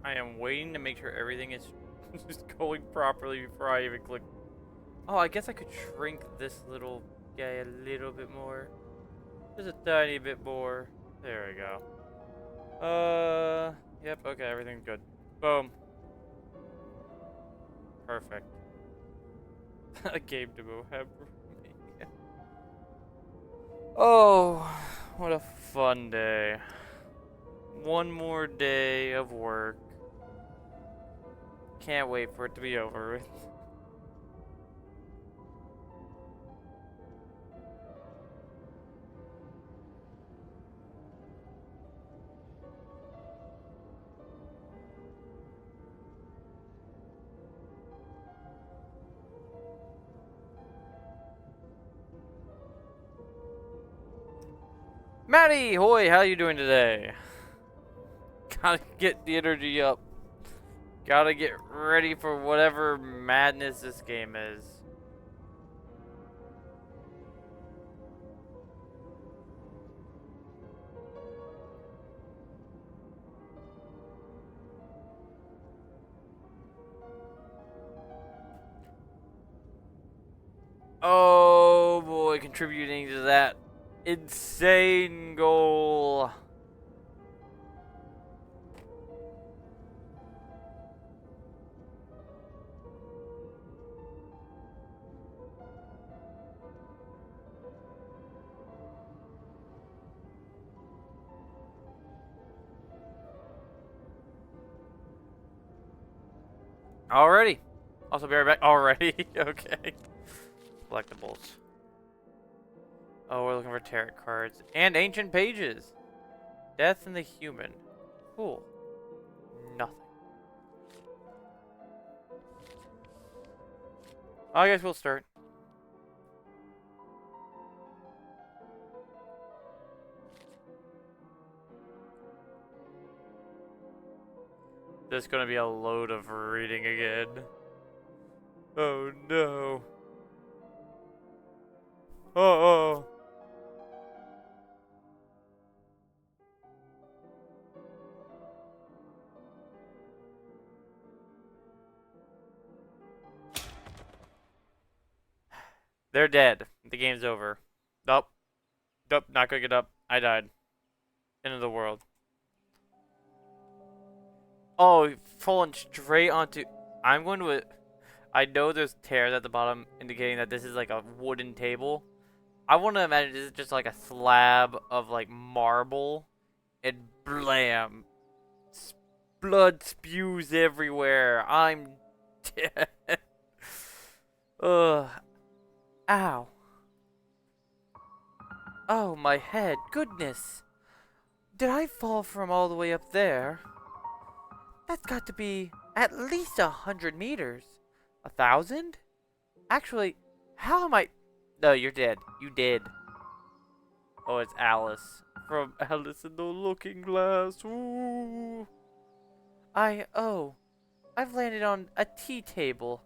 I am waiting to make sure everything is just going properly before I even click. Oh, I guess I could shrink this little guy a little bit more. Just a tiny bit more. There we go. Yep, okay, everything's good. Boom. Perfect. A game to go Habromania. Oh, what a fun day. One more day of work. Can't wait for it to be over with. Maddie, hoy, how you doing today? Gotta get the energy up. Gotta get ready for whatever madness this game is. Oh boy, contributing to that insane goal. Already. Also be right back. Already. Okay. Collectibles. Oh, we're looking for tarot cards. And ancient pages. Death and the human. Cool. Nothing. I guess we'll start. There's gonna be a load of reading again. Oh no. Oh. They're dead. The game's over. Nope. Nope, not gonna get up. I died. End of the world. Oh, falling straight onto... I'm going to... I know there's tears at the bottom indicating that this is like a wooden table. I want to imagine this is just like a slab of like marble. And blam. Blood spews everywhere. I'm dead. Ugh. Ow. Oh, my head. Goodness. Did I fall from all the way up there? That's got to be at least 100 meters. 1,000? Actually, how am I... No, you're dead. You did. Oh, it's Alice. From Alice in the Looking Glass. Ooh. I've landed on a tea table.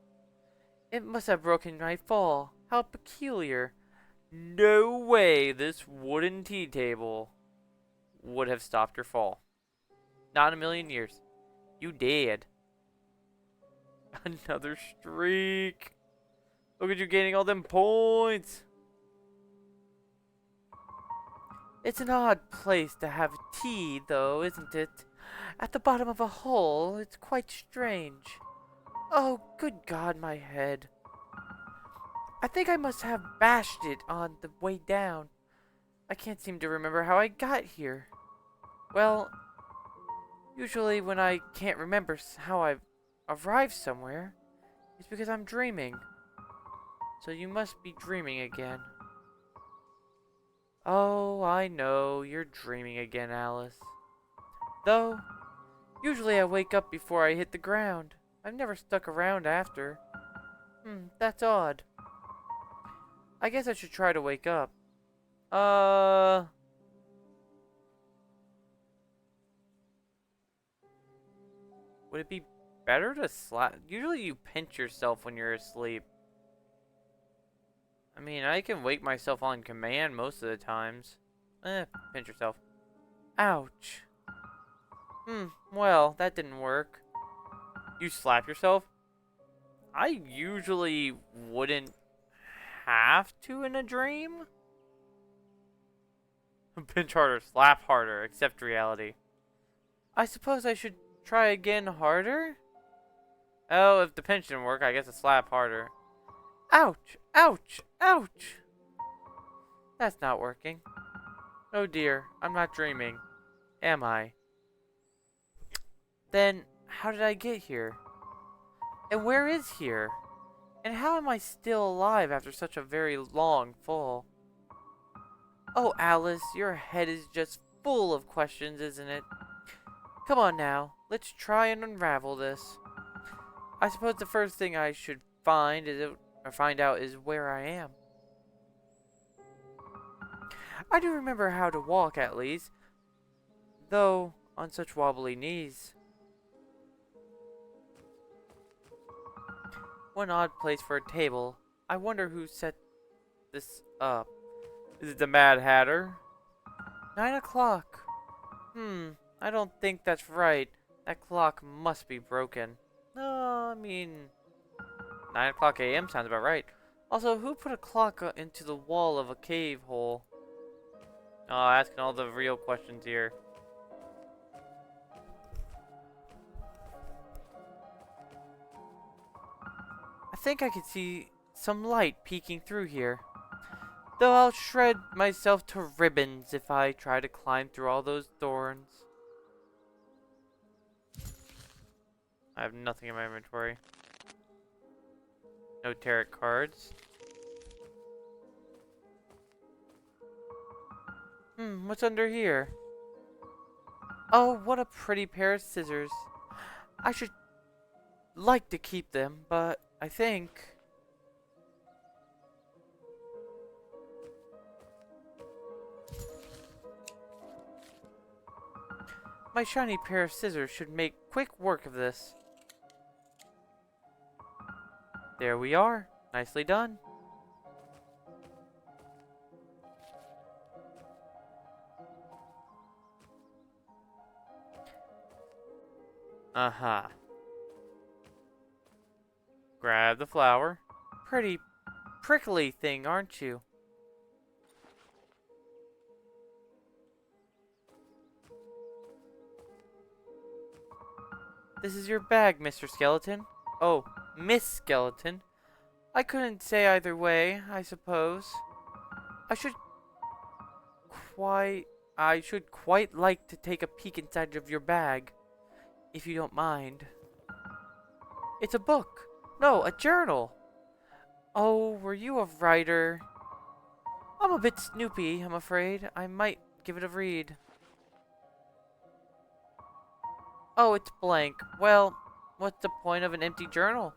It must have broken my fall. How peculiar. No way this wooden tea table would have stopped your fall. Not in a million years. You did. Another streak. Look at you gaining all them points. It's an odd place to have tea, though, isn't it? At the bottom of a hole. It's quite strange. Oh, good God, my head. I think I must have bashed it on the way down. I can't seem to remember how I got here. Well, usually when I can't remember how I've arrived somewhere, it's because I'm dreaming. So you must be dreaming again. Oh, I know, you're dreaming again, Alice. Though, usually I wake up before I hit the ground. I've never stuck around after. That's odd. I guess I should try to wake up. Would it be better to slap? Usually you pinch yourself when you're asleep. I mean, I can wake myself on command most of the times. Pinch yourself. Ouch. Well, that didn't work. You slap yourself? I usually wouldn't have to in a dream. Pinch harder, slap harder, accept reality. I suppose I should try again harder? Oh, if the pinch didn't work, I guess a slap harder. Ouch! Ouch! Ouch! That's not working. Oh dear, I'm not dreaming. Am I? Then, how did I get here? And where is here? And how am I still alive after such a very long fall? Oh, Alice, your head is just full of questions, isn't it? Come on now, let's try and unravel this. I suppose the first thing I should find out is where I am. I do remember how to walk at least, though on such wobbly knees. One odd place for a table. I wonder who set this up. Is it the Mad Hatter? 9 o'clock. I don't think that's right. That clock must be broken. No, I mean, 9 o'clock a.m. sounds about right. Also, who put a clock into the wall of a cave hole? Oh, asking all the real questions here. I think I can see some light peeking through here. Though I'll shred myself to ribbons if I try to climb through all those thorns. I have nothing in my inventory. No tarot cards. What's under here? Oh, what a pretty pair of scissors. I should like to keep them, but I think... my shiny pair of scissors should make quick work of this. There we are. Nicely done. Uh-huh. Grab the flower. Pretty prickly thing, aren't you? This is your bag, Mr. Skeleton. Oh, Miss Skeleton. I couldn't say either way, I suppose. I should quite like to take a peek inside of your bag, if you don't mind. It's a book. No, a journal. Oh, were you a writer? I'm a bit snoopy, I'm afraid. I might give it a read. Oh, it's blank. Well, what's the point of an empty journal?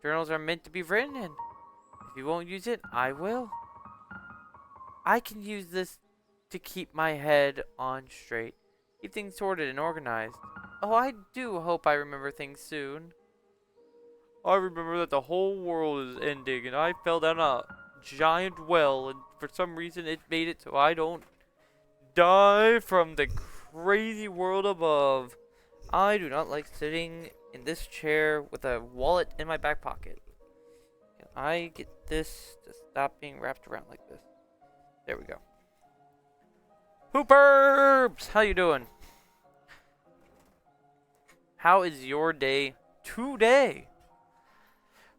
Journals are meant to be written in. If you won't use it, I will. I can use this to keep my head on straight. Keep things sorted and organized. Oh, I do hope I remember things soon. I remember that the whole world is ending and I fell down a giant well and for some reason it made it so I don't die from the crazy world above. I do not like sitting in this chair with a wallet in my back pocket. Can I get this to stop being wrapped around like this? There we go. Hooperbs! How you doing? How is your day today?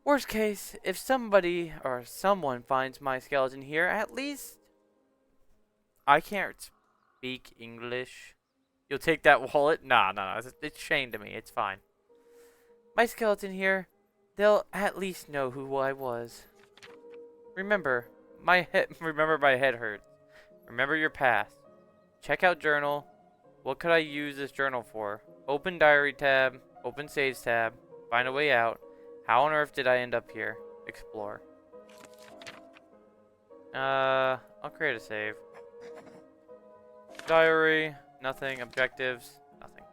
Worst case, if somebody or someone finds my skeleton here, at least I can't speak English. You'll take that wallet? Nah. It's chained to me. It's fine. My skeleton here, they'll at least know who I was. Remember, my head hurts. Remember your past. Check out journal. What could I use this journal for? Open diary tab. Open saves tab. Find a way out. How on earth did I end up here? Explore. I'll create a save. Diary. Nothing. Objectives. Nothing.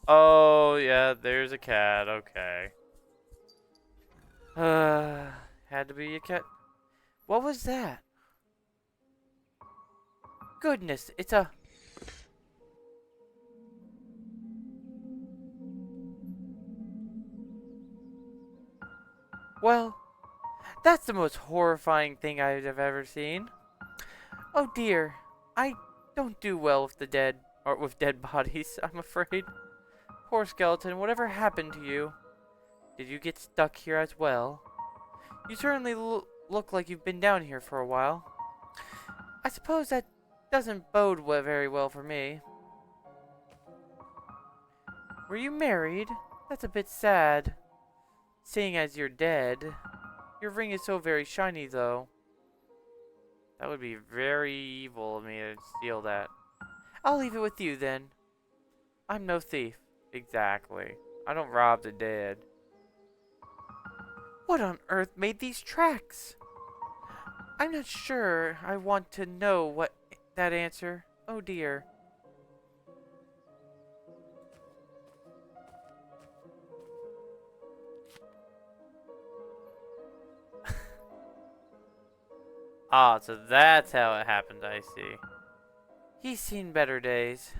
Oh, yeah, there's a cat. Okay. Had to be a cat. What was that? Goodness, it's a... Well, that's the most horrifying thing I've ever seen. Oh dear, I don't do well with the dead, or with dead bodies, I'm afraid. Poor skeleton, whatever happened to you? Did you get stuck here as well? You certainly look like you've been down here for a while. I suppose that doesn't bode very well for me. Were you married? That's a bit sad. Seeing as you're dead. Your ring is so very shiny, though. That would be very evil of me to steal that. I'll leave it with you, then. I'm no thief. Exactly. I don't rob the dead. What on earth made these tracks? I'm not sure I want to know what that answer. Oh dear. Ah, so that's how it happened, I see. He's seen better days.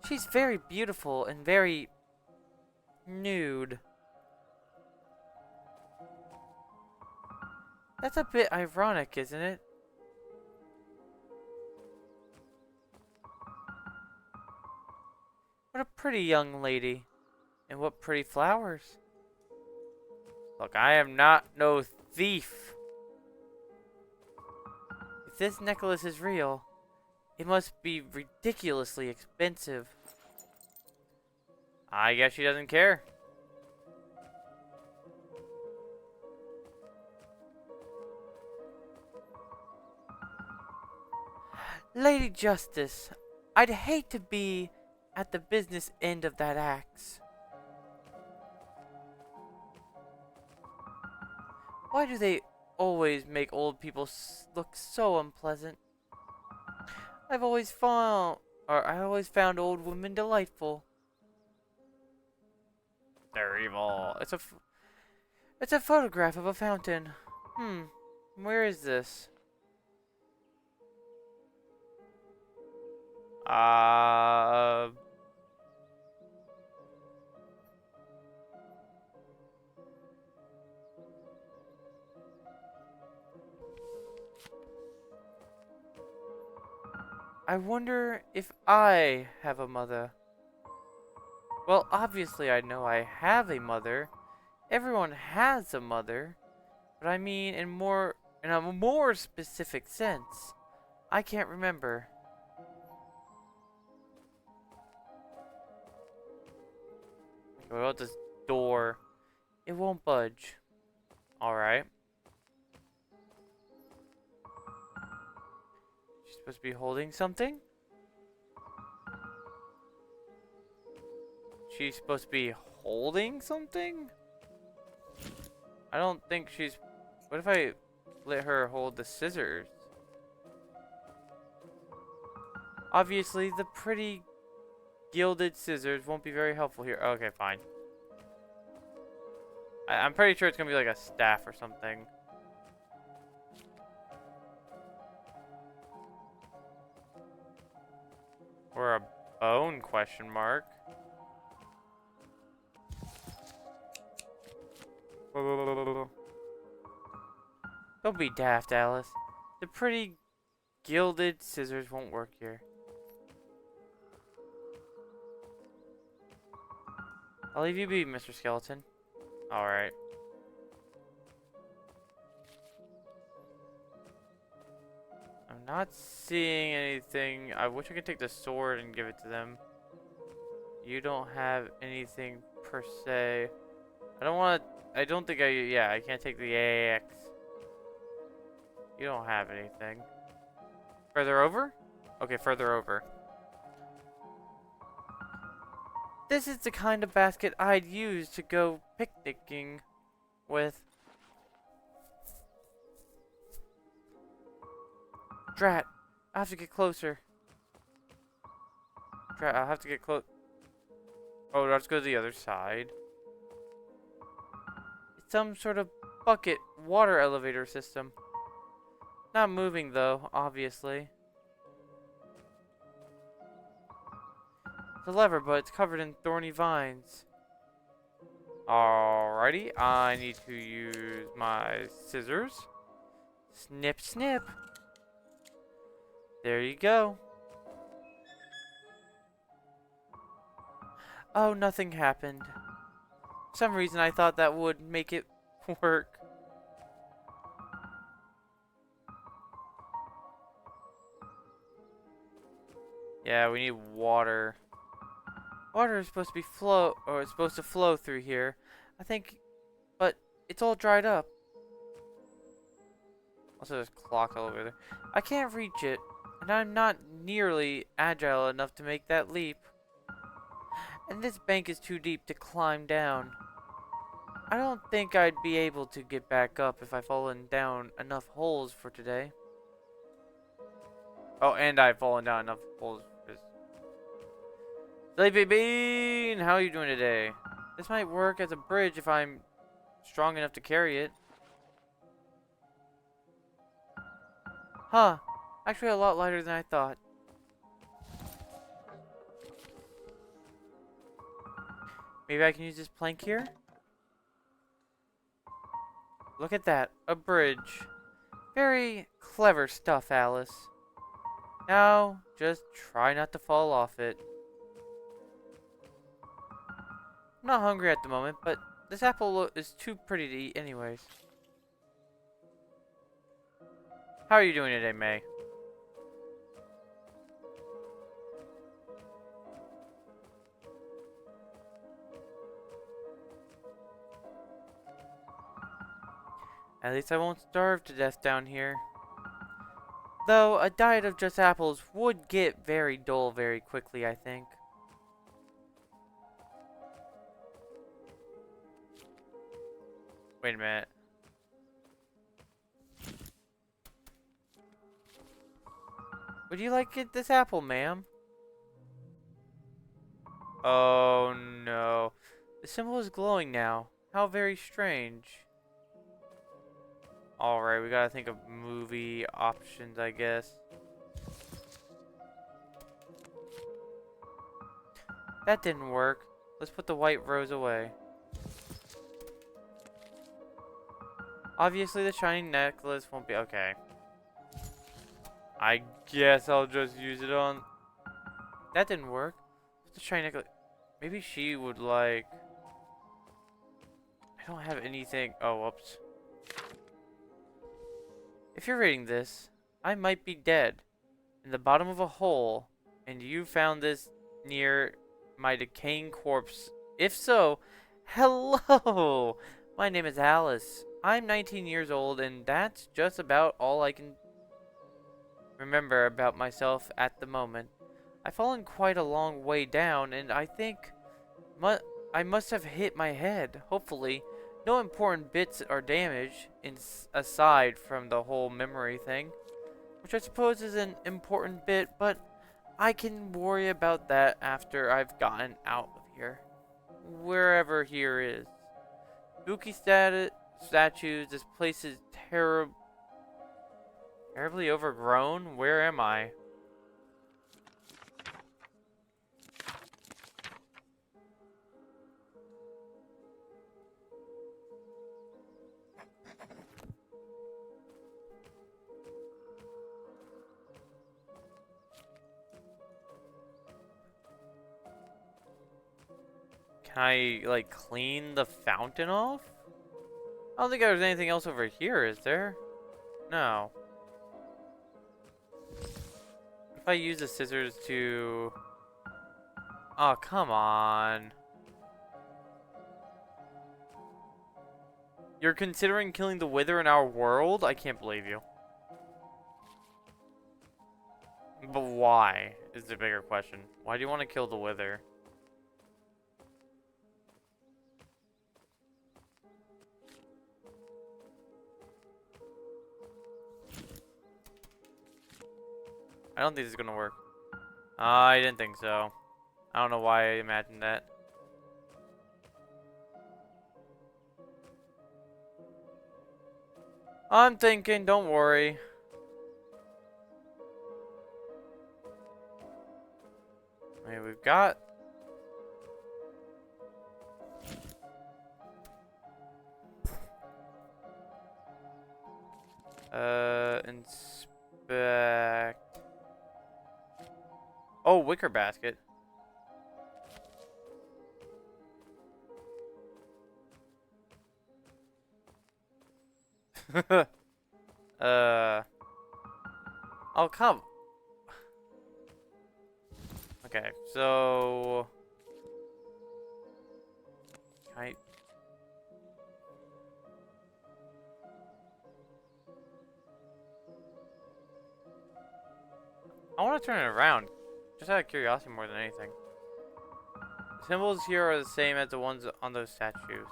She's very beautiful and very nude. That's a bit ironic, isn't it? What a pretty young lady. And what pretty flowers. Look, I am not no thief. If this necklace is real, it must be ridiculously expensive. I guess she doesn't care. Lady Justice, I'd hate to be at the business end of that axe. Why do they always make old people look so unpleasant? I always found old women delightful. They're evil. It's a photograph of a fountain. Where is this? I wonder if I have a mother. Well, obviously I know I have a mother. Everyone has a mother. But I mean in a more specific sense. I can't remember. What about this door? It won't budge. Alright. She's supposed to be holding something? She's supposed to be holding something? I don't think she's... What if I let her hold the scissors? Obviously, the pretty gilded scissors won't be very helpful here. Okay, fine. I'm pretty sure it's gonna be like a staff or something. Or a bone, question mark. Don't be daft, Alice. The pretty gilded scissors won't work here. I'll leave you be, Mr. Skeleton. Alright. I'm not seeing anything. I wish I could take the sword and give it to them. You don't have anything per se. I don't think I can't take the AX. You don't have anything. Further over? Okay, further over. This is the kind of basket I'd use to go picnicking with. Drat, I have to get closer. Drat, I'll have to get close. Oh, let's go to the other side. It's some sort of bucket water elevator system. Not moving though, obviously. The lever, but it's covered in thorny vines. Alrighty, I need to use my scissors. Snip, snip. There you go. Oh, nothing happened. For some reason I thought that would make it work. Yeah, we need water. Water is supposed to be it's supposed to flow through here. I think, but it's all dried up. Also, there's clock all over there. I can't reach it, and I'm not nearly agile enough to make that leap. And this bank is too deep to climb down. I don't think I'd be able to get back up if I've fallen down enough holes for today. Oh, and I've fallen down enough holes. Sleepy Bean, how are you doing today? This might work as a bridge if I'm strong enough to carry it. Huh. Actually a lot lighter than I thought. Maybe I can use this plank here? Look at that. A bridge. Very clever stuff, Alice. Now, just try not to fall off it. I'm not hungry at the moment, but this apple is too pretty to eat anyways. How are you doing today, May? At least I won't starve to death down here. Though, a diet of just apples would get very dull very quickly, I think. Wait a minute. Would you like this apple, ma'am? Oh no. The symbol is glowing now. How very strange. Alright, we gotta think of movie options, I guess. That didn't work. Let's put the white rose away. Obviously, the shiny necklace won't be... Okay. I guess I'll just use it on... That didn't work. The shiny necklace... Maybe she would like... I don't have anything... Oh, whoops. If you're reading this, I might be dead. In the bottom of a hole. And you found this near my decaying corpse. If so, hello! My name is Alice. I'm 19 years old, and that's just about all I can remember about myself at the moment. I've fallen quite a long way down, and I think I must have hit my head. Hopefully, no important bits are damaged, aside from the whole memory thing, which I suppose is an important bit, but I can worry about that after I've gotten out of here. Wherever here is. Spooky statues, this place is terribly overgrown. Where am I? Can I, like, clean the fountain off? I don't think there's anything else over here, is there? No. If I use the scissors to... Oh, come on. You're considering killing the Wither in our world? I can't believe you. But why is the bigger question. Why do you want to kill the Wither? I don't think this is gonna work. I didn't think so. I don't know why I imagined that. I'm thinking, don't worry. I mean, we've got... inspect... Oh, wicker basket. uh... Oh, come. Okay, so... I... I want to turn it around. Just out of curiosity more than anything. The symbols here are the same as the ones on those statues.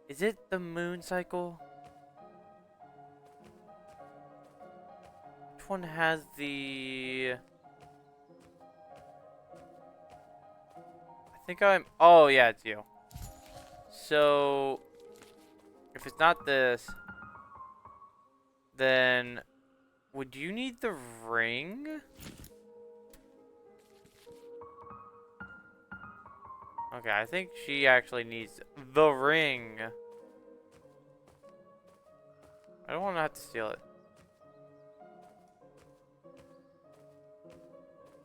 Is it the moon cycle? Which one has the... I think I'm... Oh, yeah, it's you. So... If it's not this... Then... Would you need the ring? Okay, I think she actually needs the ring. I don't want to have to steal it.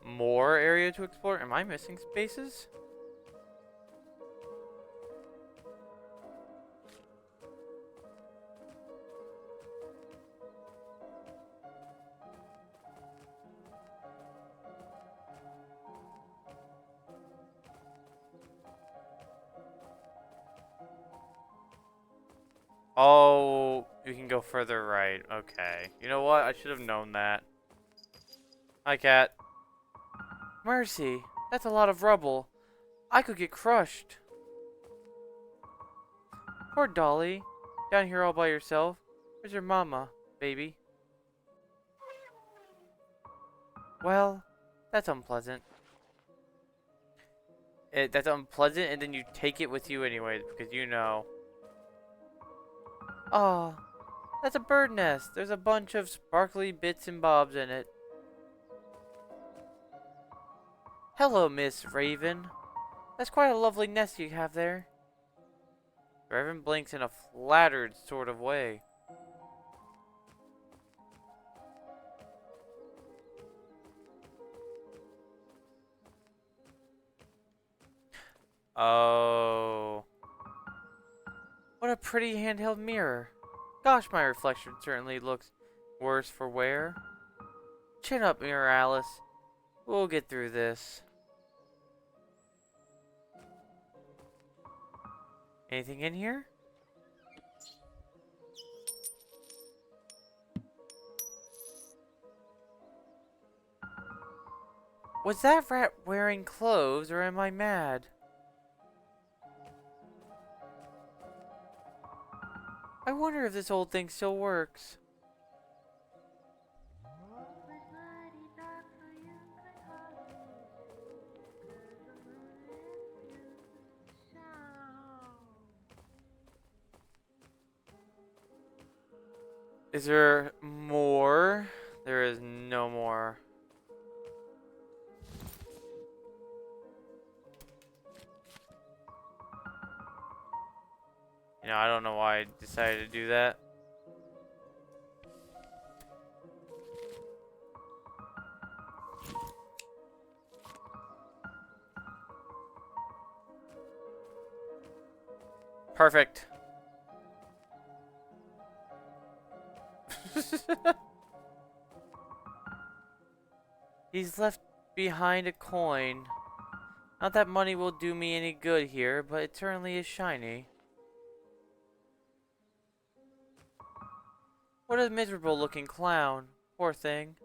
More area to explore? Am I missing spaces? Oh, you can go further right. Okay. You know what? I should have known that. Hi, cat. Mercy, that's a lot of rubble. I could get crushed. Poor Dolly. Down here all by yourself. Where's your mama, baby? Well, that's unpleasant. That's unpleasant, and then you take it with you anyway, because you know. Oh, that's a bird nest. There's a bunch of sparkly bits and bobs in it. Hello, Miss Raven. That's quite a lovely nest you have there. Raven blinks in a flattered sort of way. Oh. What a pretty handheld mirror. Gosh, my reflection certainly looks worse for wear. Chin up, Mirror Alice. We'll get through this. Anything in here? Was that rat wearing clothes, or am I mad? I wonder if this old thing still works. Is there more? There is no more. You know, I don't know why I decided to do that. Perfect. He's left behind a coin. Not that money will do me any good here, but it certainly is shiny. What a miserable looking clown. Poor thing.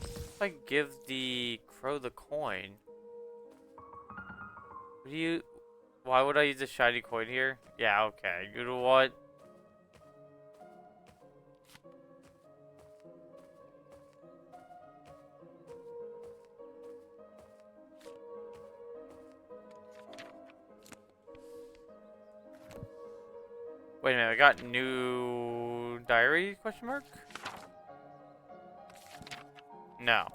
If I give the crow the coin. Why would I use a shiny coin here? Yeah, okay. You know what? Wait a minute, I got new diary, question mark? No.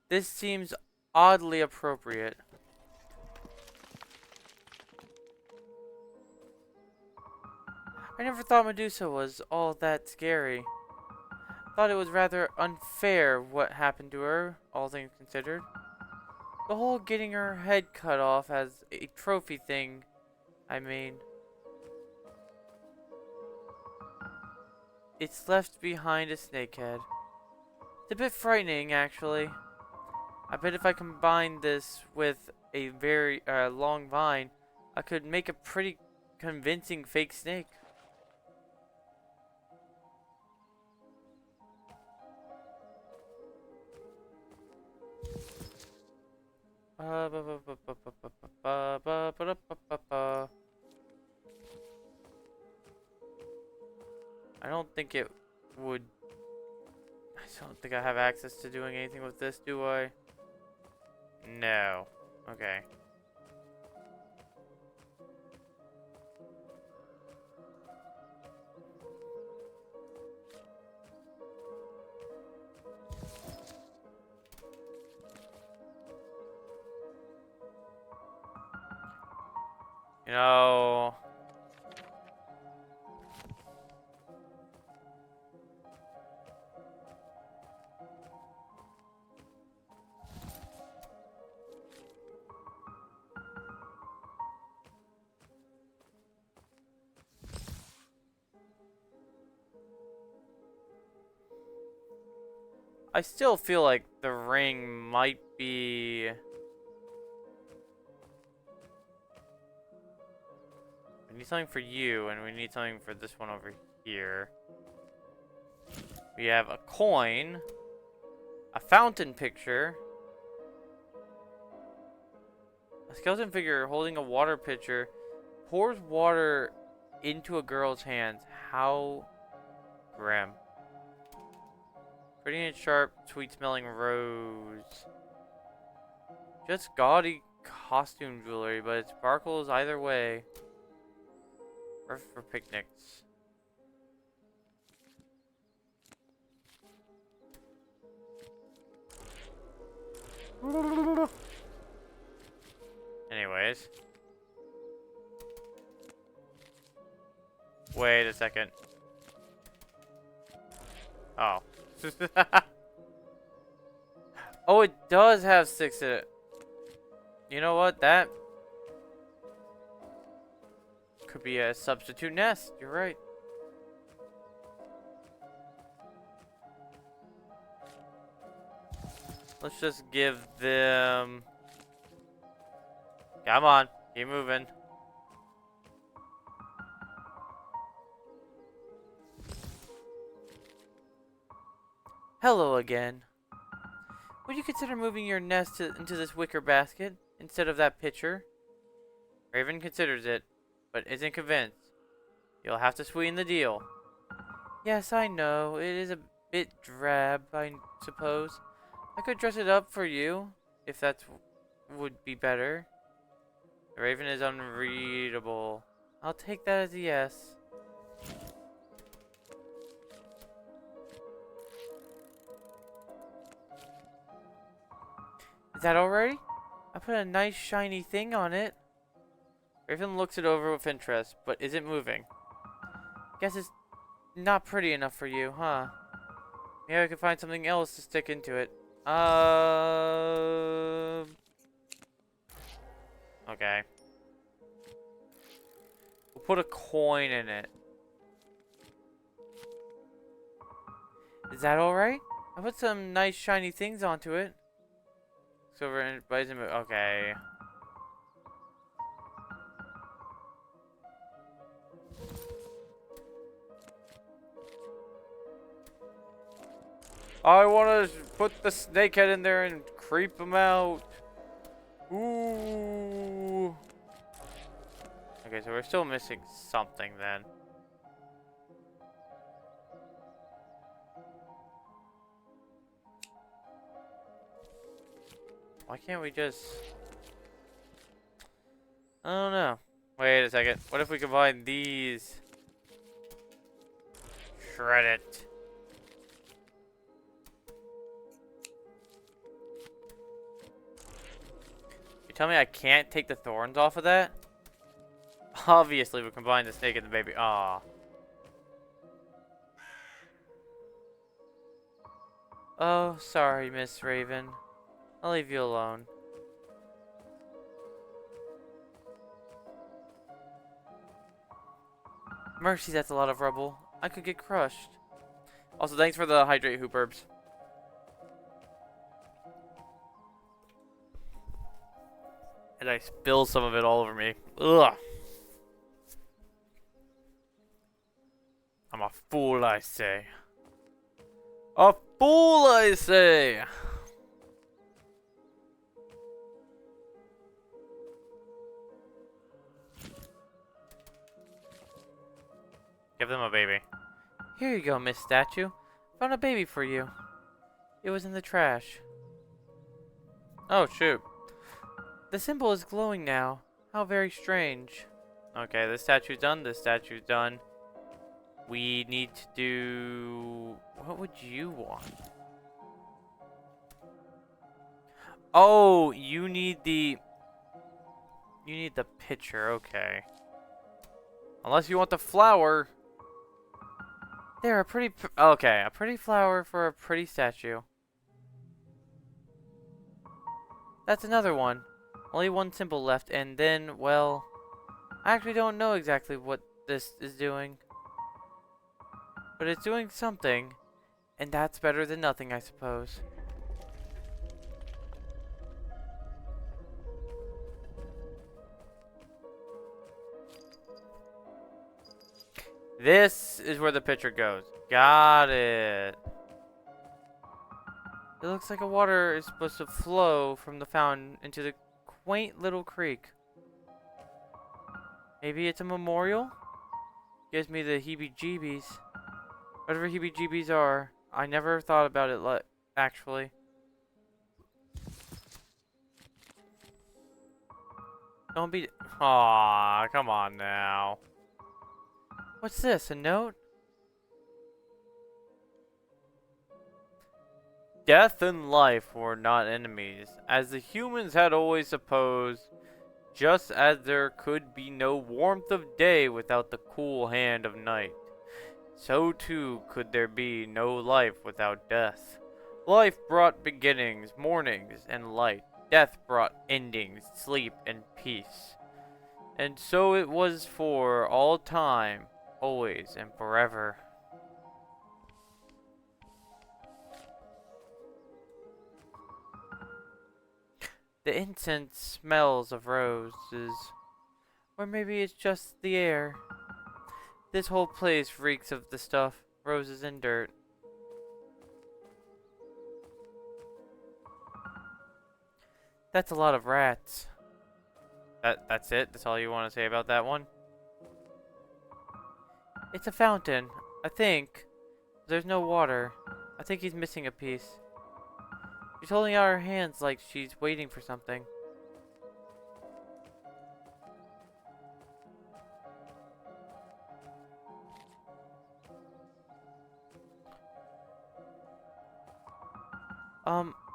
This seems oddly appropriate. I never thought Medusa was all that scary. Thought it was rather unfair what happened to her, all things considered. The whole getting her head cut off as a trophy thing, I mean. It's left behind a snakehead. It's a bit frightening, actually. I bet if I combined this with a very long vine, I could make a pretty convincing fake snake. I don't think it would. I don't think I have access to doing anything with this, do I? No. Okay. You know, I still feel like the ring might be. We need something for you, and we need something for this one over here. We have a coin, a fountain picture, a skeleton figure holding a water pitcher, pours water into a girl's hands. How grim. Pretty and sharp, sweet-smelling rose. Just gaudy costume jewelry, but it sparkles either way. Perfect for picnics. Anyways. Wait a second. Oh. Oh, it does have 6 in it. You know what? That could be a substitute nest. You're right. Let's just give them... Come on. Keep moving. Hello again. Would you consider moving your nest into this wicker basket instead of that pitcher? Raven considers it, but isn't convinced. You'll have to sweeten the deal. Yes, I know. It is a bit drab, I suppose. I could dress it up for you, if that would be better. The Raven is unreadable. I'll take that as a yes. Is that already? I put a nice shiny thing on it. Raven looks it over with interest, but isn't moving. Guess it's not pretty enough for you, huh? Maybe I could find something else to stick into it. Okay. We'll put a coin in it. Is that alright? I put some nice shiny things onto it. Silver and bison. Okay. I want to put the snakehead in there and creep him out. Ooh. Okay, so we're still missing something then. Why can't we just... I don't know. Wait a second. What if we combine these? Shred it. You tell me I can't take the thorns off of that? Obviously, we combine the snake and the baby. Aw. Oh, sorry, Miss Raven. I'll leave you alone. Mercy, that's a lot of rubble. I could get crushed. Also, thanks for the hydrate, Hooperbs. And I spilled some of it all over me. Ugh. I'm a fool, I say. A fool, I say! Give them a baby. Here you go, Miss Statue. Found a baby for you. It was in the trash. Oh, shoot. The symbol is glowing now. How very strange. Okay, this statue's done. This statue's done. We need to do... What would you want? Oh, you need the... You need the picture. Okay. Unless you want the flower. There, a pretty... Okay, a pretty flower for a pretty statue. That's another one. Only one symbol left, and then, well... I actually don't know exactly what this is doing. But it's doing something, and that's better than nothing, I suppose. This is where the picture goes. Got it. It looks like a water is supposed to flow from the fountain into the quaint little creek. Maybe it's a memorial? Gives me the heebie-jeebies. Whatever heebie-jeebies are. I never thought about it, actually. Don't be... Aw, come on now. What's this, a note? Death and life were not enemies, as the humans had always supposed, just as there could be no warmth of day without the cool hand of night. So too could there be no life without death. Life brought beginnings, mornings, and light. Death brought endings, sleep, and peace. And so it was for all time, always and forever. The incense smells of roses. Or maybe it's just the air. This whole place reeks of the stuff, roses and dirt. That's a lot of rats. That's it? That's all you want to say about that one? It's a fountain, I think. There's no water. I think he's missing a piece. She's holding out her hands like she's waiting for something.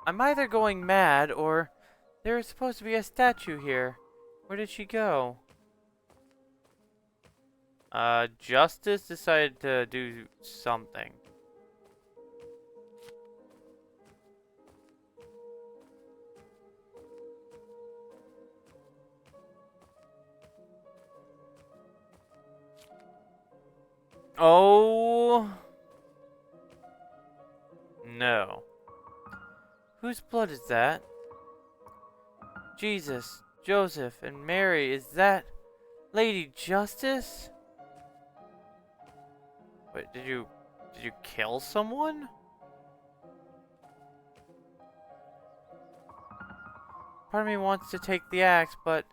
I'm either going mad or there is supposed to be a statue here. Where did she go? Justice decided to do something. Oh no. Whose blood is that? Jesus, Joseph, and Mary, is that Lady Justice? Wait, did you kill someone? Part of me wants to take the axe, but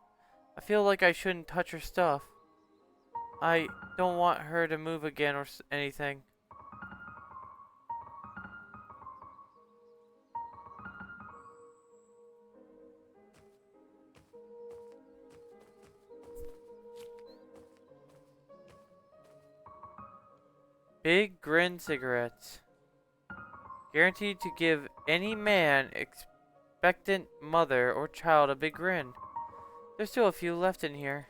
I feel like I shouldn't touch her stuff. I don't want her to move again or anything. Big Grin cigarettes. Guaranteed to give any man, expectant mother, or child a big grin. There's still a few left in here.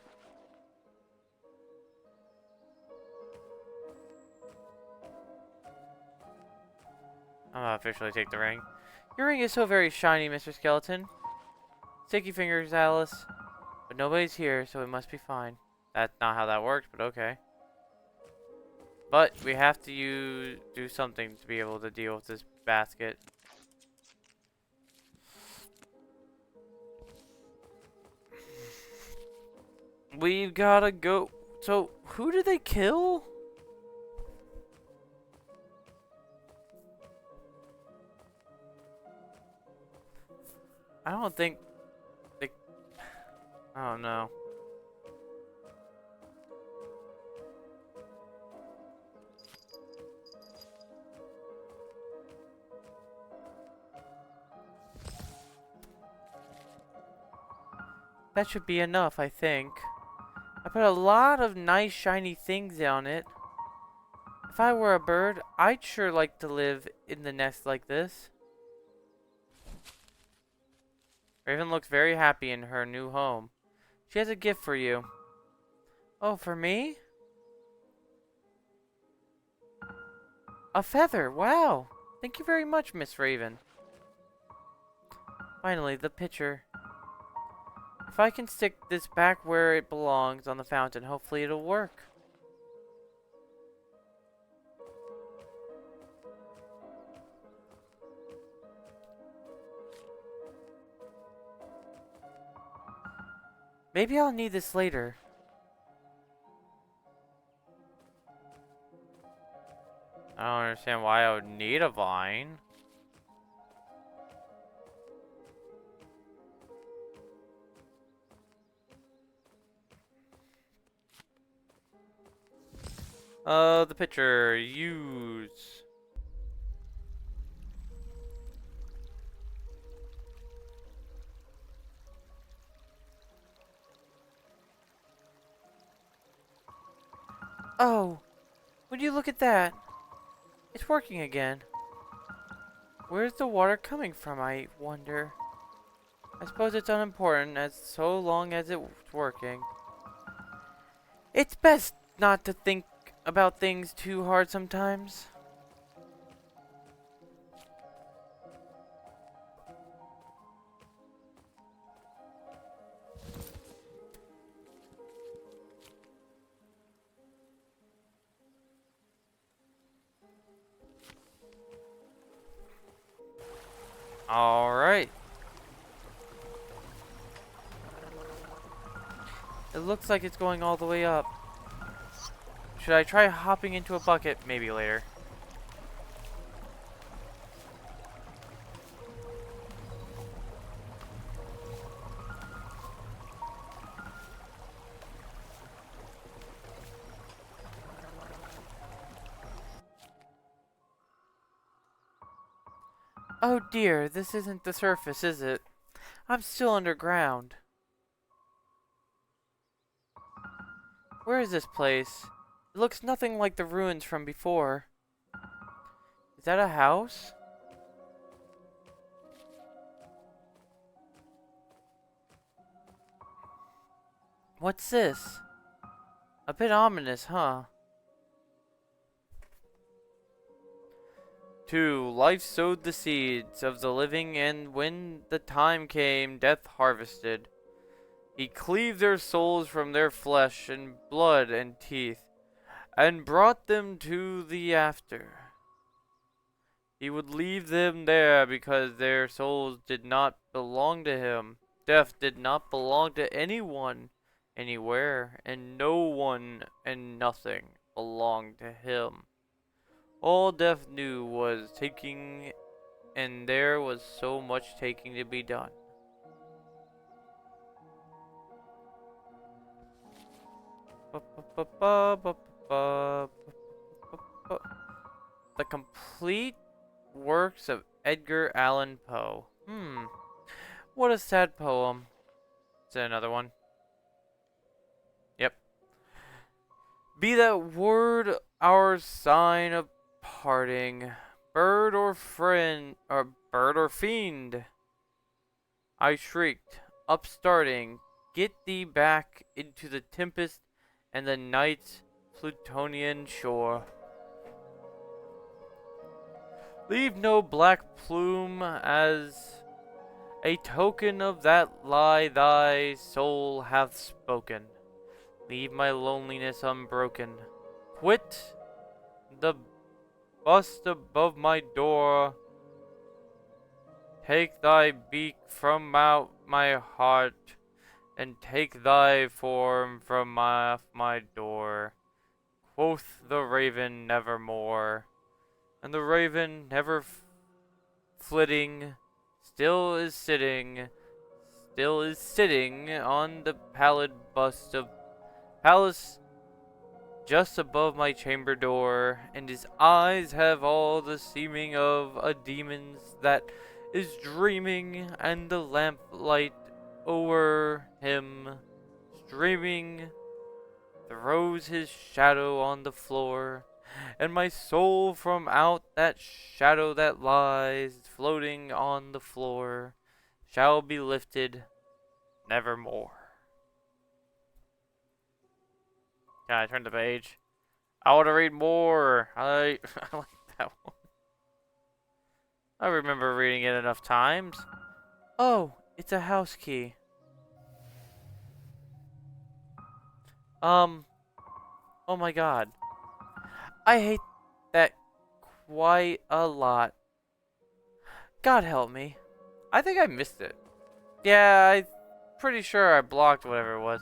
I'm gonna officially take the ring. Your ring is so very shiny, Mr. Skeleton. Sticky fingers, Alice. But nobody's here, so it must be fine. That's not how that works, but okay. But we have to do something to be able to deal with this basket. We've gotta go. So, who did they kill? I don't think they... Oh no. That should be enough, I think. I put a lot of nice shiny things on it. If I were a bird, I'd sure like to live in the nest like this. Raven looks very happy in her new home. She has a gift for you. Oh, for me? A feather, wow! Thank you very much, Miss Raven. Finally, the picture. If I can stick this back where it belongs on the fountain, hopefully it'll work. Maybe I'll need this later. I don't understand why I would need a vine. The picture. Use. Oh, would you look at that? It's working again. Where's the water coming from, I wonder? I suppose it's unimportant as so long as it's working. It's best not to think about things too hard sometimes. Alright. It looks like it's going all the way up. Should I try hopping into a bucket? Maybe later. Oh dear, this isn't the surface, is it? I'm still underground. Where is this place? It looks nothing like the ruins from before. Is that a house? What's this? A bit ominous, huh? 2. Life sowed the seeds of the living, and when the time came, death harvested. He cleaved their souls from their flesh and blood and teeth, and brought them to the after. He would leave them there because their souls did not belong to him. Death did not belong to anyone, anywhere, and no one and nothing belonged to him. All Death knew was taking, and there was so much taking to be done. The complete works of Edgar Allan Poe. What a sad poem. Is that another one? Yep. Be that word our sign of parting, bird or friend, or bird or fiend. I shrieked, upstarting, get thee back into the tempest and the night's Plutonian shore. Leave no black plume as a token of that lie thy soul hath spoken. Leave my loneliness unbroken. Quit the bust above my door. Take thy beak from out my heart, and take thy form from off my door. Quoth the raven nevermore, and the raven never flitting, still is sitting on the pallid bust of Pallas just above my chamber door, and his eyes have all the seeming of a demon's that is dreaming, and the lamplight o'er him streaming throws his shadow on the floor, and my soul from out that shadow that lies floating on the floor shall be lifted nevermore. Can I turn the page? I want to read more. I like that one. I remember reading it enough times. Oh, it's a house key. Oh my god. I hate that quite a lot. God help me. I think I missed it. Yeah, I'm pretty sure I blocked whatever it was.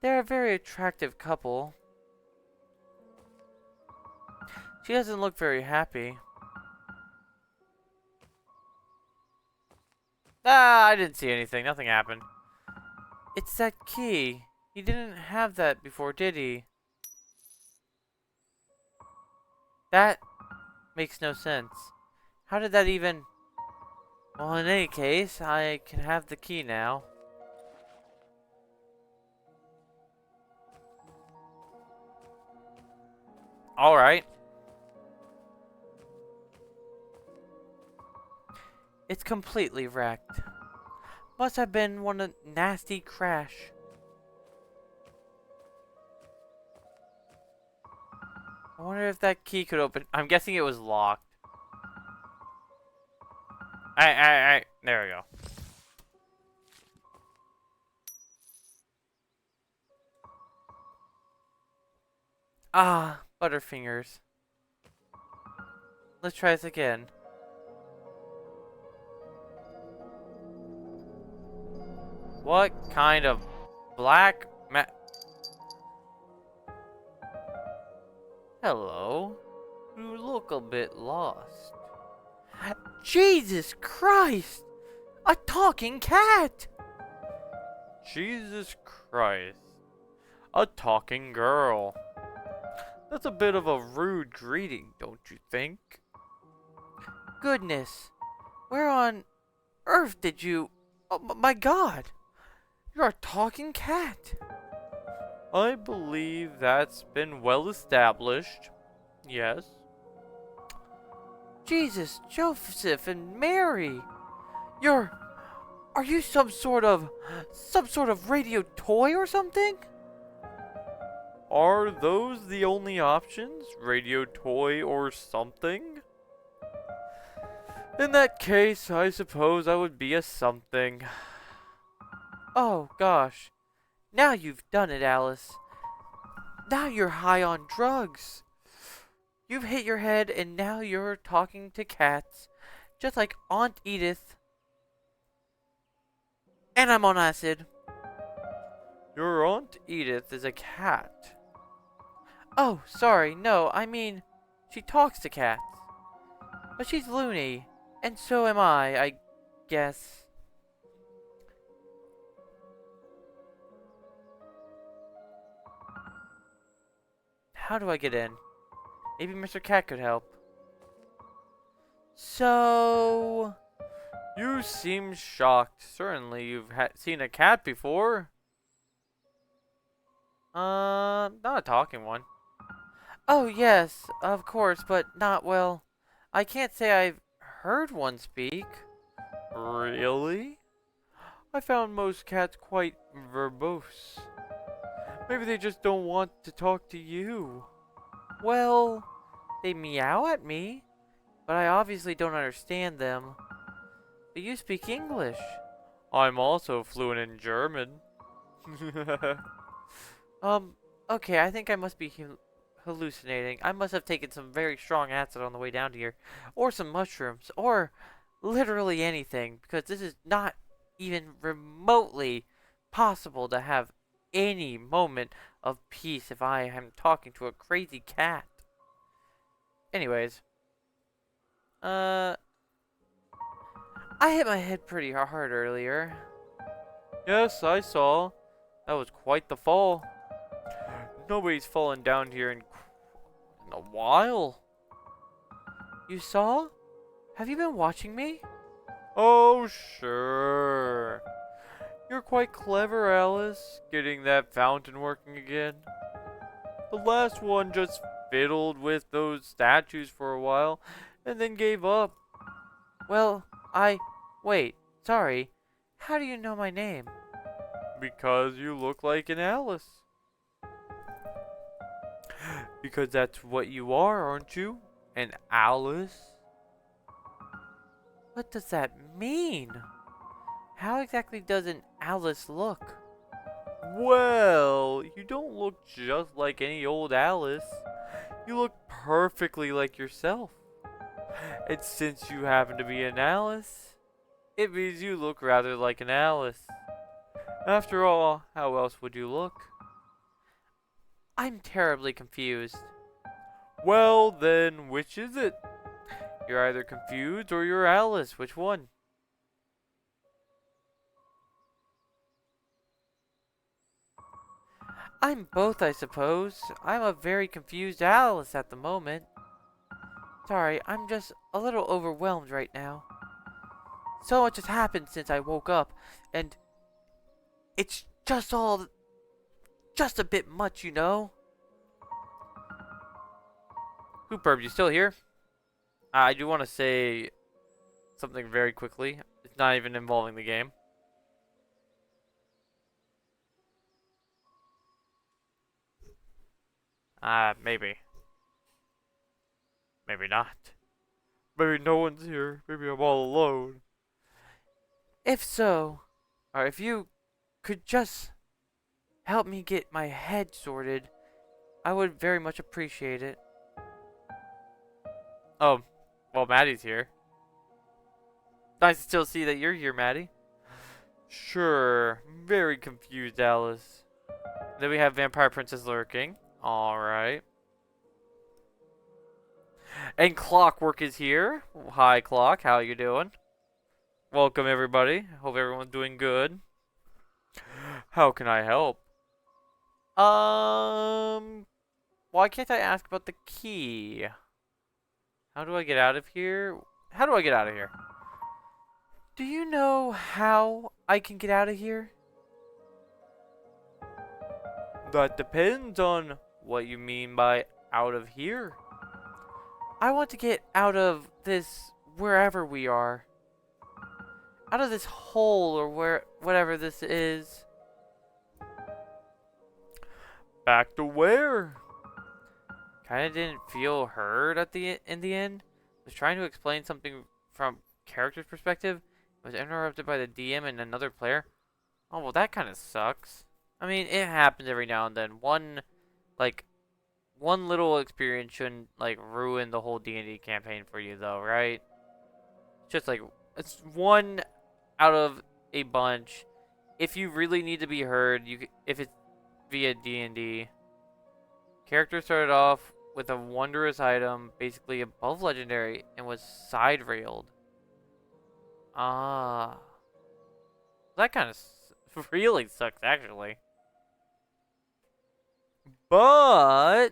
They're a very attractive couple. She doesn't look very happy. Ah, I didn't see anything. Nothing happened. It's that key. He didn't have that before, did he? That makes no sense. How did that even... Well, in any case, I can have the key now. Alright. It's completely wrecked. Must have been one a nasty crash. I wonder if that key could open... I'm guessing it was locked. Alright. There we go. Ah, Butterfingers. Let's try this again. What kind of black Hello. You look a bit lost. Jesus Christ! A talking cat! Jesus Christ. A talking girl. That's a bit of a rude greeting, don't you think? Goodness. Where on earth did you... Oh, my God. You're a talking cat. I believe that's been well established. Yes. Jesus, Joseph and Mary. Are you some sort of radio toy or something? Are those the only options? Radio toy or something? In that case, I suppose I would be a something. Oh, gosh. Now you've done it, Alice. Now you're high on drugs. You've hit your head and now you're talking to cats. Just like Aunt Edith. And I'm on acid. Your Aunt Edith is a cat. Oh, sorry, no, I mean, she talks to cats. But she's loony, and so am I guess. How do I get in? Maybe Mr. Cat could help. So... You seem shocked. Certainly you've seen a cat before. Not a talking one. Oh, yes, of course, but not well. I can't say I've heard one speak. Really? I found most cats quite verbose. Maybe they just don't want to talk to you. Well, they meow at me, but I obviously don't understand them. But you speak English. I'm also fluent in German. um, okay, I think I must be hallucinating. I must have taken some very strong acid on the way down here, or some mushrooms, or literally anything, because this is not even remotely possible to have any moment of peace if I am talking to a crazy cat. Anyways, uh, I hit my head pretty hard earlier. Yes, I saw. That was quite the fall. Nobody's fallen down here in a while. You saw? Have you been watching me? Oh, sure. You're quite clever, Alice, getting that fountain working again. The last one just fiddled with those statues for a while and then gave up. Well, wait, sorry. How do you know my name? Because you look like an Alice. Because that's what you are, aren't you? An Alice? What does that mean? How exactly does an Alice look? Well, you don't look just like any old Alice. You look perfectly like yourself. And since you happen to be an Alice, it means you look rather like an Alice. After all, how else would you look? I'm terribly confused. Well, then, which is it? You're either confused or you're Alice. Which one? I'm both, I suppose. I'm a very confused Alice at the moment. Sorry, I'm just a little overwhelmed right now. So much has happened since I woke up, and it's just a bit much, you know? Hooper, you still here? I do want to say something very quickly. It's not even involving the game. Maybe. Maybe not. Maybe no one's here. Maybe I'm all alone. If so, or if you could just help me get my head sorted, I would very much appreciate it. Oh, well, Maddie's here. Nice to still see that you're here, Maddie. Sure. Very confused, Alice. Then we have Vampire Princess lurking. Alright. And Clockwork is here. Hi, Clock. How you doing? Welcome, everybody. Hope everyone's doing good. How can I help? Why can't I ask about the key? How do I get out of here? How do I get out of here? Do you know how I can get out of here? That depends on what you mean by out of here. I want to get out of this wherever we are. Out of this hole or whatever this is. Back to where? Kinda didn't feel heard in the end. Was trying to explain something from character's perspective. Was interrupted by the DM and another player. Oh well, that kind of sucks. I mean, it happens every now and then. One little experience shouldn't like ruin the whole D&D campaign for you, though, right? Just like it's one out of a bunch. If you really need to be heard, if it's via D&D. Character started off with a wondrous item, basically above legendary, and was side railed. Ah, that kind of really sucks, actually. But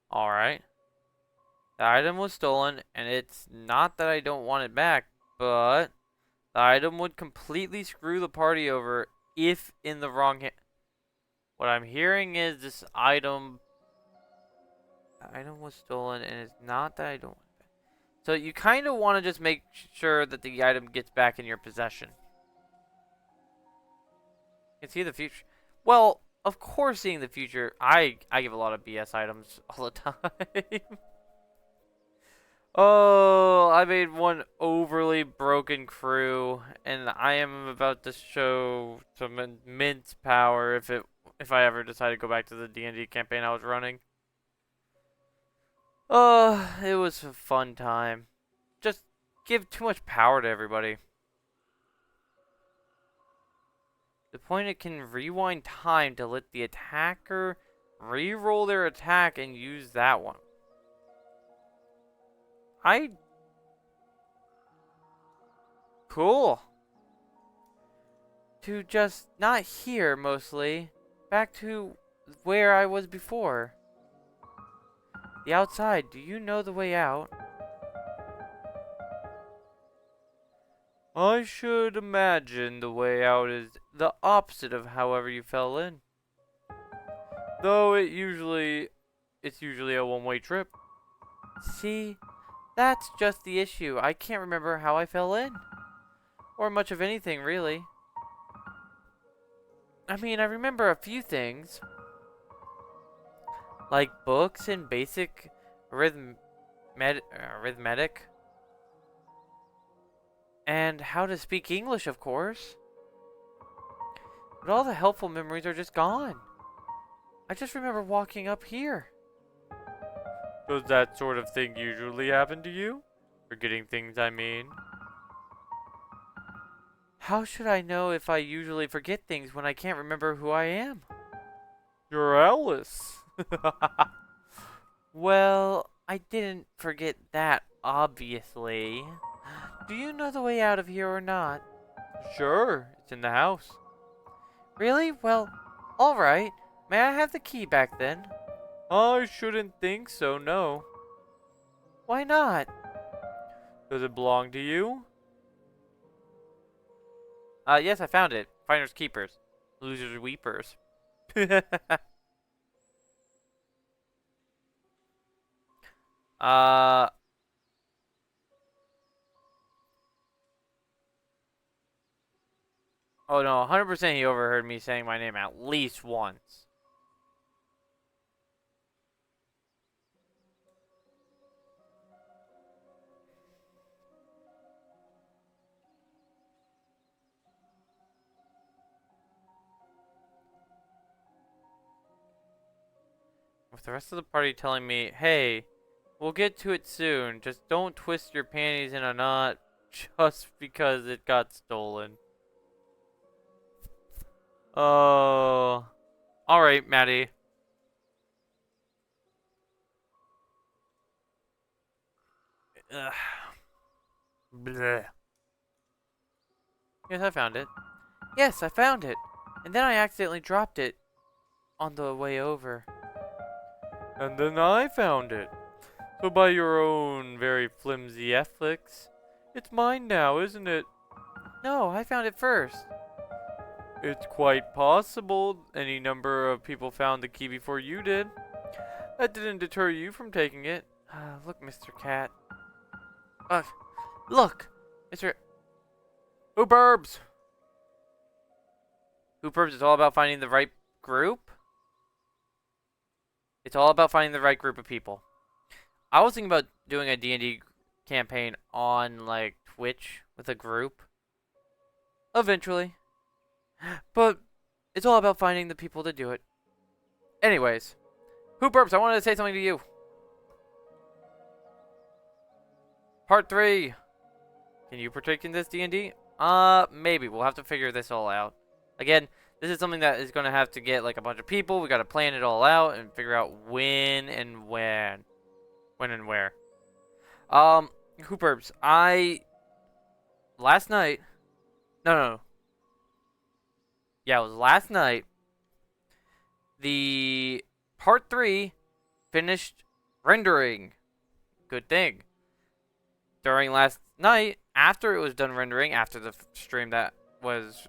all right, the item was stolen, and it's not that I don't want it back, but the item would completely screw the party over if in the wrong hand. What I'm hearing is this item was stolen, and it's not that I don't. So you kind of want to just make sure that the item gets back in your possession. You can see the future. Well, of course, seeing the future. I give a lot of BS items all the time. Oh, I made one overly broken crew, and I am about to show some immense power if I ever decide to go back to the D&D campaign I was running. Oh, it was a fun time. Just give too much power to everybody. The point it can rewind time to let the attacker re-roll their attack and use that one. Cool. To just not here, mostly. Back to where I was before. The outside. Do you know the way out? I should imagine the way out is the opposite of however you fell in. Though it's usually a one-way trip. See, that's just the issue. I can't remember how I fell in. Or much of anything, really. I mean, I remember a few things. Like books and basic arithmetic. And how to speak English, of course. But all the helpful memories are just gone. I just remember walking up here. Does that sort of thing usually happen to you? Forgetting things, I mean. How should I know if I usually forget things when I can't remember who I am? You're Alice. Well, I didn't forget that, obviously. Do you know the way out of here or not? Sure, it's in the house. Really? Well, alright. May I have the key back then? I shouldn't think so, no. Why not? Does it belong to you? Yes, I found it. Finders keepers. Losers weepers. Oh no, 100% he overheard me saying my name at least once. With the rest of the party telling me, hey, we'll get to it soon, just don't twist your panties in a knot just because it got stolen. Oh. Alright, Maddie. Ugh. Bleh. Yes, I found it. Yes, I found it. And then I accidentally dropped it on the way over. And then I found it. So by your own very flimsy ethics, it's mine now, isn't it? No, I found it first. It's quite possible any number of people found the key before you did. That didn't deter you from taking it. Look, Mr. Cat. Look, Mr. Hooperbs. Hooperbs is all about finding the right group. It's all about finding the right group of people. I was thinking about doing a D&D campaign on, like, Twitch with a group. Eventually. But it's all about finding the people to do it. Anyways. Hooperbs, I wanted to say something to you. Part 3. Can you partake in this D&D? Maybe. We'll have to figure this all out. Again, this is something that is going to have to get, like, a bunch of people. We got to plan it all out and figure out when and when. When and where. Hooperbs, last night... No. Yeah, it was last night. The Part 3 finished rendering. Good thing. During last night, after it was done rendering, after the stream that was,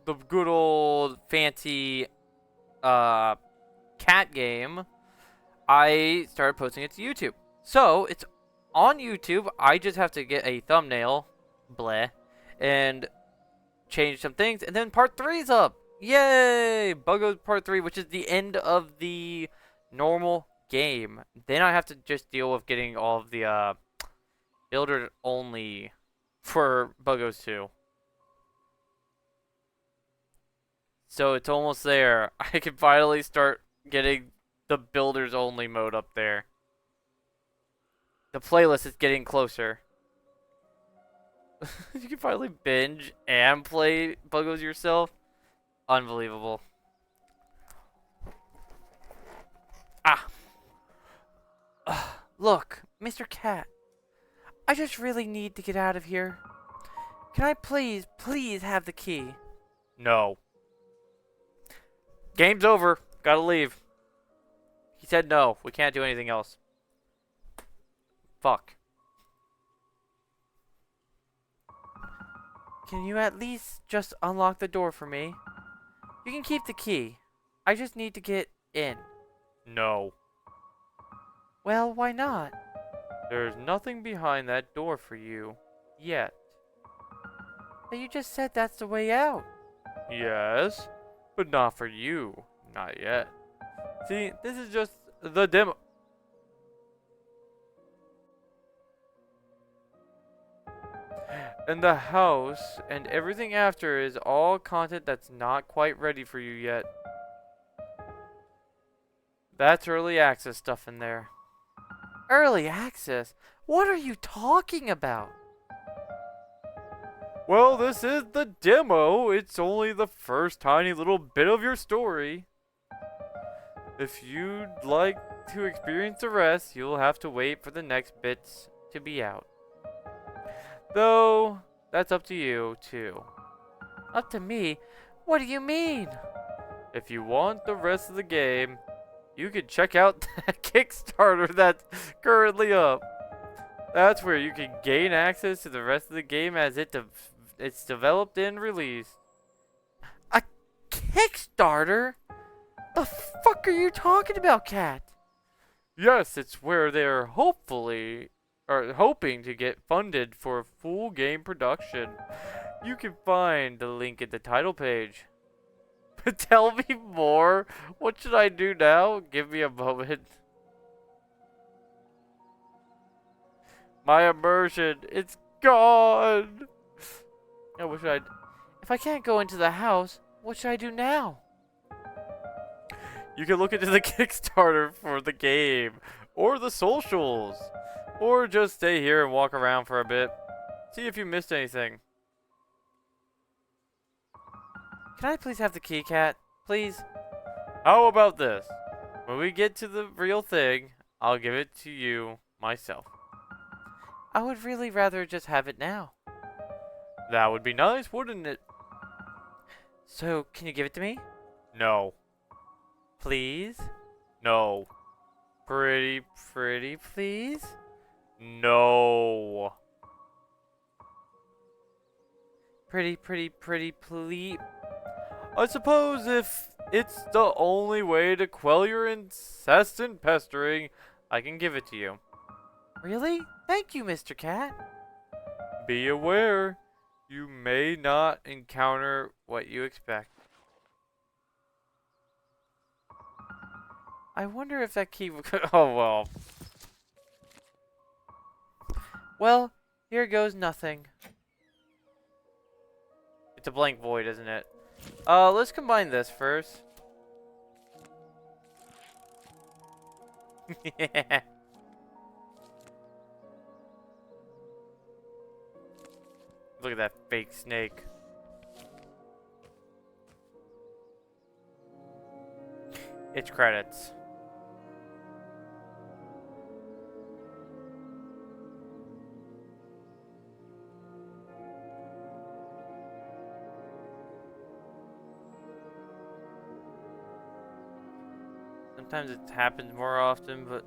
the good old fancy uh, cat game, I started posting it to YouTube. So it's on YouTube. I just have to get a thumbnail, bleh, and change some things, and then part 3 is up. Yay! Buggos Part 3, which is the end of the normal game. Then I have to just deal with getting all of the builder only for Buggos 2. So it's almost there. I can finally start getting the builders only mode up there. The playlist is getting closer. You can finally binge and play Buggos yourself. Unbelievable. Ah. Look, Mr. Cat. I just really need to get out of here. Can I please have the key? No. Game's over. Gotta leave. He said no. We can't do anything else. Fuck. Can you at least just unlock the door for me? You can keep the key. I just need to get in. No. Well, why not? There's nothing behind that door for you. Yet. But you just said that's the way out. Yes. But not for you. Not yet. See, this is just the demo. And the house and everything after is all content that's not quite ready for you yet. That's early access stuff in there. Early access? What are you talking about? Well, this is the demo. It's only the first tiny little bit of your story. If you'd like to experience the rest, you'll have to wait for the next bits to be out. Though, that's up to you, too. Up to me? What do you mean? If you want the rest of the game, you can check out that Kickstarter that's currently up. That's where you can gain access to the rest of the game as it's developed and released. A Kickstarter? The fuck are you talking about, Cat? Yes, it's where they're hoping to get funded for a full game production. You can find the link at the title page. Tell me more. What should I do now? Give me a moment. My immersion, it's gone. Now, what should I? If I can't go into the house, what should I do now? You can look into the Kickstarter for the game, or the socials, or just stay here and walk around for a bit. See if you missed anything. Can I please have the key, Cat? Please? How about this? When we get to the real thing, I'll give it to you myself. I would really rather just have it now. That would be nice, wouldn't it? So, can you give it to me? No. Please? No. Pretty please? No. Pretty please? I suppose if it's the only way to quell your incessant pestering, I can give it to you. Really? Thank you, Mr. Cat. Be aware, you may not encounter what you expect. I wonder if that key would... Oh, well. Well, here goes nothing. It's a blank void, isn't it? Let's combine this first. Yeah. Look at that fake snake. It's credits. Sometimes it happens more often, but...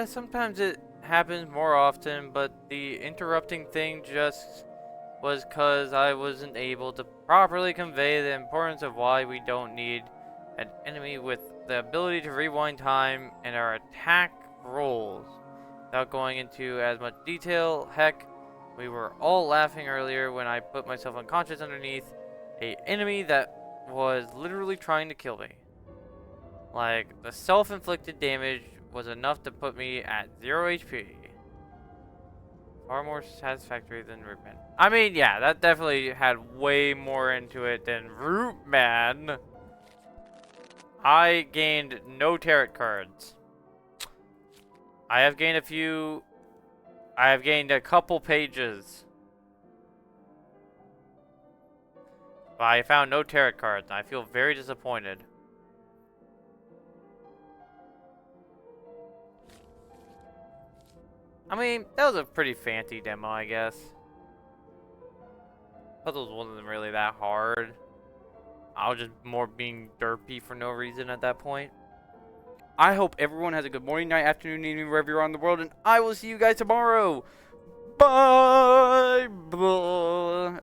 Sometimes it happens more often, but the interrupting thing just was cause I wasn't able to properly convey the importance of why we don't need an enemy with the ability to rewind time and our attack rolls. Without going into as much detail, heck, we were all laughing earlier when I put myself unconscious underneath a enemy that was literally trying to kill me. Like, the self-inflicted damage was enough to put me at 0 HP. Far more satisfactory than Rootman. I mean, yeah, that definitely had way more into it than Rootman. I gained no tarot cards. I have gained a couple pages. But I found no tarot cards, and I feel very disappointed. I mean, that was a pretty fancy demo, I guess. Puzzles wasn't really that hard. I was just more being derpy for no reason at that point. I hope everyone has a good morning, night, afternoon, evening, wherever you are in the world, and I will see you guys tomorrow. Bye! Bye.